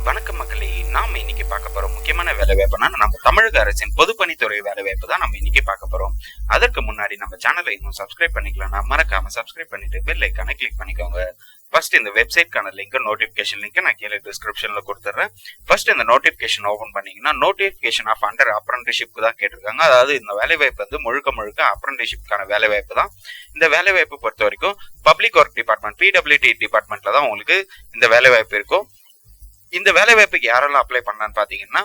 வணக்கம் மக்களே, நாம இன்னைக்கு பார்க்க போறோம் முக்கியமான வேலை வாய்ப்புனா நம்ம தமிழக அரசின் பொதுப்பணித்துறை வேலை வாய்ப்பு தான் நம்ம இன்னைக்கு பார்க்க போறோம். அதற்கு முன்னாடி நம்ம சேனலை இன்னும் சப்ஸ்கிரைப் பண்ணிக்கலாம், மறக்காம சப்ஸ்கிரைப் பண்ணிட்டு பெல் ஐக்கானை கிளிக் பண்ணிக்கோங்க. ஃபர்ஸ்ட் இந்த வெப்சைட்கான லிங்க், நோட்டிபிகேஷன் லிங்க் நான் கீழே டிஸ்கிரிப்ஷன்ல கொடுத்துறேன். ஃபர்ஸ்ட் இந்த நோட்டிபிகேஷன் ஓபன் பண்ணீங்கன்னா நோட்டிபிகேஷன் ஆஃப் அண்டர் அப்ரண்டிஸ்ஷிப் தான் கேட்டிருக்காங்க. அதாவது இந்த வேலை வாய்ப்பு வந்து முழுக்க அப்ரண்டிஸ்ஷிப்கான வேலை வாய்ப்பு தான். இந்த வேலை வாய்ப்பு பொறுத்த வரைக்கும் பப்ளிக் ஒர்க் டிபார்ட்மெண்ட் பிடபிள்யூடி டிபார்ட்மெண்ட்ல தான் உங்களுக்கு இந்த வேலை வாய்ப்பு இருக்கும். இந்த வேலை வாய்ப்புக்கு யாரெல்லாம் அப்ளை பண்ணலான்னு பாத்தீங்கன்னா,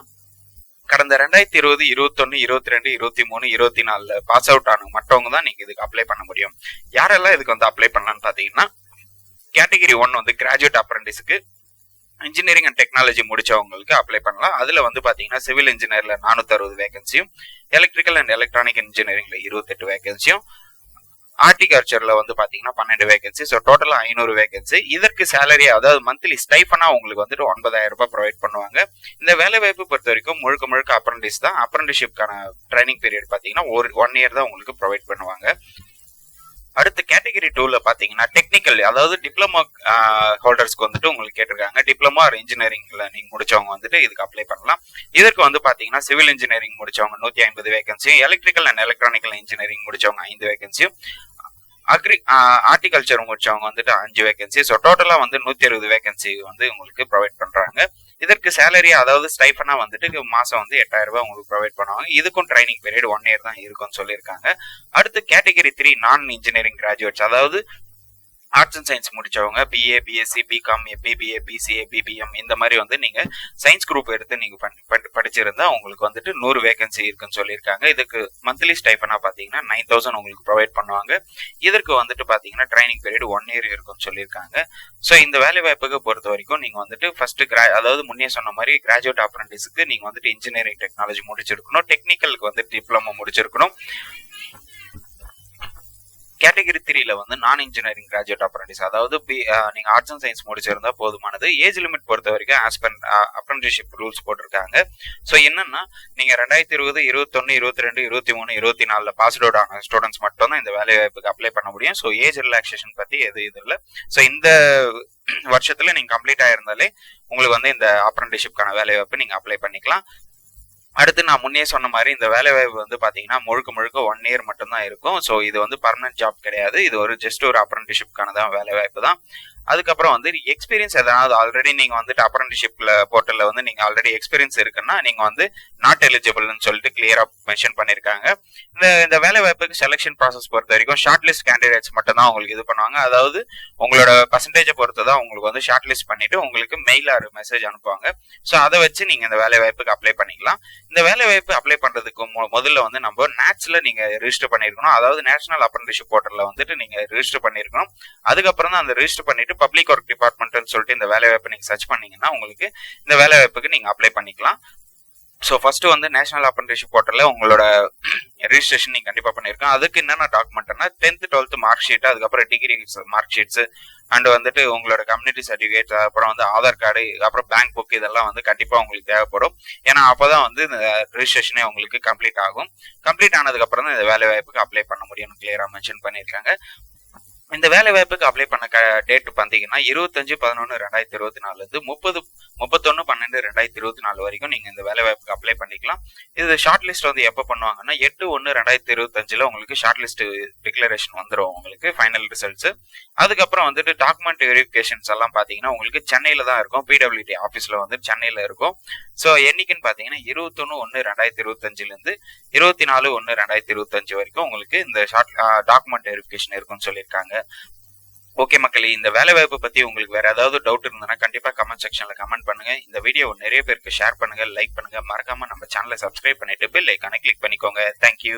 கடந்த 2020, 21, 22, 23, 24 பாஸ் அவுட் ஆன மற்றவங்க தான் நீங்க இதுக்கு அப்ளை பண்ண முடியும். யாரெல்லாம் இதுக்கு வந்து அப்ளை பண்ணலான்னு பாத்தீங்கன்னா, கேட்டகரி 1 வந்து கிராஜுவேட் அப்ரண்டிஸ்க்கு இன்ஜினியரிங் அண்ட் டெக்னாலஜி முடிச்சவங்களுக்கு அப்ளை பண்ணலாம். அதுல வந்து பாத்தீங்கன்னா சிவில் இன்ஜினியர்ல 460 வேகன்சியும், எலக்ட்ரிக்கல் அண்ட் எலக்ட்ரானிக் இன்ஜினியரிங்ல 28 வேகன்சியும், ஹார்டிகல்ச்சர்ல வந்து பாத்தீங்கன்னா 12 வேகன்சி. ஸோ டோட்டலா 500 வேகன்சி. இதற்கு சேலரி, அதாவது மந்த்லி ஸ்டைஃபனா உங்களுக்கு வந்துட்டு 9,000 ரூபாய் ப்ரொவைட் பண்ணுவாங்க. இந்த வேலை வாய்ப்பு பொறுத்த வரைக்கும் முழுக்க அப்ரண்டிஸ் தான். அப்ரண்டிஸ்ஷிப்கான ட்ரைனிங் பீரியட் பாத்தீங்கன்னா 1 இயர் தான் உங்களுக்கு ப்ரொவைட் பண்ணுவாங்க. அடுத்து கேட்டகரி 2ல பாத்தீங்கன்னா டெக்னிக்கல், அதாவது டிப்ளமோ ஹோல்டர்ஸ்க்கு வந்துட்டு உங்களுக்கு கேட்டிருக்காங்க. டிப்ளமோ ஆர் இன்ஜினியரிங்ல நீங்க முடிச்சவங்க வந்துட்டு இதுக்கு அப்ளை பண்ணலாம். இதற்கு வந்து பாத்தீங்கன்னா சிவில் இன்ஜினியரிங் முடிச்சவங்க 150 வேகன்சியும், எலக்ட்ரிக்கல் அண்ட் எலக்ட்ரானிக்கல் இன்ஜினியரிங் முடிச்சவங்க 5 வேகன்சியும், ஹார்டிகல்ச்சர் முடிச்சவங்க வந்துட்டு 5 வேகன்சி. ஸோ டோட்டலா வந்து 160 வேகன்சி வந்து உங்களுக்கு ப்ரொவைட் பண்றாங்க. இதற்கு சேலரி, அதாவது ஸ்டைஃபனா வந்துட்டு மாசம் வந்து 8,000 ரூபாய் உங்களுக்கு ப்ரொவைட் பண்ணுவாங்க. இதுக்கும் ட்ரைனிங் பீரியட் 1 இயர் தான் இருக்கும்னு சொல்லியிருக்காங்க. அடுத்து கேட்டகரி 3 நான் இன்ஜினியரிங் கிராஜுவேட்ஸ், அதாவது ஆர்ட்ஸ் அண்ட் சயின்ஸ் முடிச்சவங்க, BA, BSc, BCom, BBA, BCA, BBM இந்த மாதிரி வந்து நீங்க சயின்ஸ் குரூப் எடுத்து நீங்க படிச்சிருந்தா உங்களுக்கு வந்துட்டு 100 வேகன்சி இருக்குன்னு சொல்லியிருக்காங்க. இதுக்கு மந்த்லி ஸ்டைஃபனா பாத்தீங்கன்னா 9,000 உங்களுக்கு ப்ரொவைட் பண்ணுவாங்க. இதற்கு வந்துட்டு பாத்தீங்கன்னா ட்ரைனிங் பீரியட் 1 இயர் இருக்குன்னு சொல்லியிருக்காங்க. ஸோ இந்த வேலை வாய்ப்புக்கு பொறுத்த வரைக்கும் நீங்க வந்துட்டு ஃபர்ஸ்ட் அதாவது முன்னே சொன்ன மாதிரி கிராஜுவேட் அப்ரண்டிஸ்க்கு நீங்க வந்துட்டு இன்ஜினியரிங் டெக்னாலஜி முடிச்சிருக்கணும், டெக்னிக்கலுக்கு வந்து டிப்ளமோ முடிச்சிருக்கணும். கேட்டகரி 3ல வந்து நான் இன்ஜினியரிங் கிராஜுவேட் அப்ரண்டிஸ், அதாவது நீங்க ஆர்ட்ஸ் அண்ட் சயின்ஸ் முடிச்சிருந்தா போதுமானது. ஏஜ் லிமிட் பொறுத்த வரைக்கும் ஆஸ் பர் அப்ரண்டிஸ்ஷிப் ரூல்ஸ் போட்டிருக்காங்க. ஸோ என்னன்னா, நீங்க 2020, 21, 22, 23, 24 பாஸ் அவுட் ஆன ஸ்டூடெண்ட்ஸ் மட்டும் தான் இந்த வேலை வாய்ப்புக்கு அப்ளை பண்ண முடியும். ஸோ ஏஜ் ரிலாக்சேஷன் பத்தி இது இல்லை. ஸோ இந்த வருஷத்துல நீங்க கம்ப்ளீட் ஆயிருந்தாலே உங்களுக்கு வந்து இந்த அப்ரண்டிஸ்ஷிப்கான வேலை வாய்ப்பு நீங்க அப்ளை பண்ணிக்கலாம். அடுத்து நான் முன்னே சொன்ன மாதிரி இந்த வேலை வாய்ப்பு வந்து பாத்தீங்கன்னா முழுக்க 1 இயர் மட்டும் தான் இருக்கும். ஸோ இது வந்து பர்மனன்ட் ஜாப் கிடையாது. இது ஒரு ஜஸ்ட் ஒரு அப்ரண்டிஸ்ஷிப்கான தான் வேலை வாய்ப்பு தான். அதுக்கப்புறம் வந்து எக்ஸ்பீரியன்ஸ் எதாவது ஆல்ரெடி நீங்க வந்துட்டு அப்ரண்டிஸ்ஷிப்ல போர்ட்டல்ல வந்து நீங்க ஆல்ரெடி எக்ஸ்பீரியன்ஸ் இருக்குன்னா நீங்க வந்து நாட் எலிஜிபிள்னு சொல்லிட்டு கிளியரா மென்ஷன் பண்ணிருக்காங்க. இந்த வேலை வாய்ப்புக்கு செலக்ஷன் ப்ராசஸ் பொறுத்த வரைக்கும் ஷார்ட் லிஸ்ட் கேண்டிடேட்ஸ் மட்டும் தான் உங்களுக்கு இது பண்ணுவாங்க. அதாவது உங்களோட பர்சன்டேஜை பொறுத்து தான் உங்களுக்கு வந்து ஷார்ட் லிஸ்ட் பண்ணிட்டு உங்களுக்கு மெயில் ஆர் மெசேஜ் அனுப்புவாங்க. ஸோ அதை வச்சு நீங்க இந்த வேலை வாய்ப்புக்கு அப்ளை பண்ணிக்கலாம். இந்த வேலை வாய்ப்பு அப்ளை பண்றதுக்கு முதல்ல வந்து நம்ம நேட்ஸ்ல நீங்க ரெஜிஸ்டர் பண்ணிருக்கணும். அதாவது நேஷனல் அப்ரண்டிஸ்ஷிப் போர்ட்டல்ல வந்துட்டு நீங்க ரெஜிஸ்டர் பண்ணிருக்கணும். அதுக்கப்புறம் தான் அந்த ரெஜிஸ்டர் பண்ணிட்டு பப்ளிக் ஒர்க் டிபார்ட்மெண்ட் சொல்லிட்டு இந்த வேலை வாய்ப்பு நீங்க சர்ச் பண்ணீங்கன்னா உங்களுக்கு இந்த வேலை வாய்ப்புக்கு நீங்க அப்ளை பண்ணிக்கலாம். ஸோ ஃபர்ஸ்ட் வந்து நேஷனல் அப்ரண்டிஸ்ஷிப் போர்ட்டல்ல உங்களோட ரெஜிஸ்ட்ரேஷன் நீங்க கண்டிப்பா பண்ணிருக்கோம். அதுக்கு என்னென்ன டாக்குமெண்ட்னா 10th 12th மார்க் ஷீட், அதுக்கப்புறம் டிகிரி மார்க் ஷீட்ஸ், அண்ட் வந்துட்டு உங்களோட கம்யூனிட்டி சர்டிஃபிகேட், அப்புறம் வந்து ஆதார் கார்டு, அப்புறம் பேங்க் புக், இதெல்லாம் வந்து கண்டிப்பா உங்களுக்கு தேவைப்படும். ஏன்னா அப்பதான் வந்து இந்த ரெஜிஸ்ட்ரேஷனே உங்களுக்கு கம்ப்ளீட் ஆகும். கம்ப்ளீட் ஆனதுக்கு அப்புறம் தான் இந்த வேலை வாய்ப்புக்கு அப்ளை பண்ண முடியும்னு கிளியரா மென்ஷன் பண்ணியிருக்காங்க. இந்த வேலை வாய்ப்புக்கு அப்ளை பண்ண டேட் பாத்தீங்கன்னா 25/11/2024 இருந்து 31/12/2024 வரைக்கும் நீங்க இந்த வேலை வாய்ப்புக்கு அப்ளை பண்ணிக்கலாம். இது ஷார்ட் லிஸ்ட் வந்து எப்ப பண்ணுவாங்கன்னா 8/1/2025 உங்களுக்கு ஷார்ட் லிஸ்ட் டிக்ளரேஷன் வந்துடும், உங்களுக்கு ஃபைனல் ரிசல்ட்ஸ். அதுக்கப்புறம் வந்துட்டு டாக்குமெண்ட் வெரிஃபிகேஷன்ஸ் எல்லாம் பாத்தீங்கன்னா உங்களுக்கு சென்னையில தான் இருக்கும், பிடபிள்யூடி ஆபீஸ்ல வந்து சென்னையில இருக்கும். ஸோ என்னைக்குன்னு பாத்தீங்கன்னா 21/1/2025 இருந்து 24/1/2025 வரைக்கும் உங்களுக்கு இந்த டாக்குமெண்ட் வெரிஃபிகேஷன் இருக்கும்னு சொல்லியிருக்காங்க. ஓகே மக்களே, இந்த வேலை வாய்ப்பு பத்தி உங்களுக்கு வேற ஏதாவது டவுட் இருந்ததுன்னா கண்டிப்பா கமெண்ட் செக்ஷன்ல கமெண்ட் பண்ணுங்க. இந்த வீடியோ நிறைய பேருக்கு ஷேர் பண்ணுங்க, லைக் பண்ணுங்க, மறக்காம நம்ம சேனலை சப்ஸ்கிரைப் பண்ணிட்டு பெல் ஐகானை கிளிக் பண்ணிக்கோங்க. தேங்க்யூ.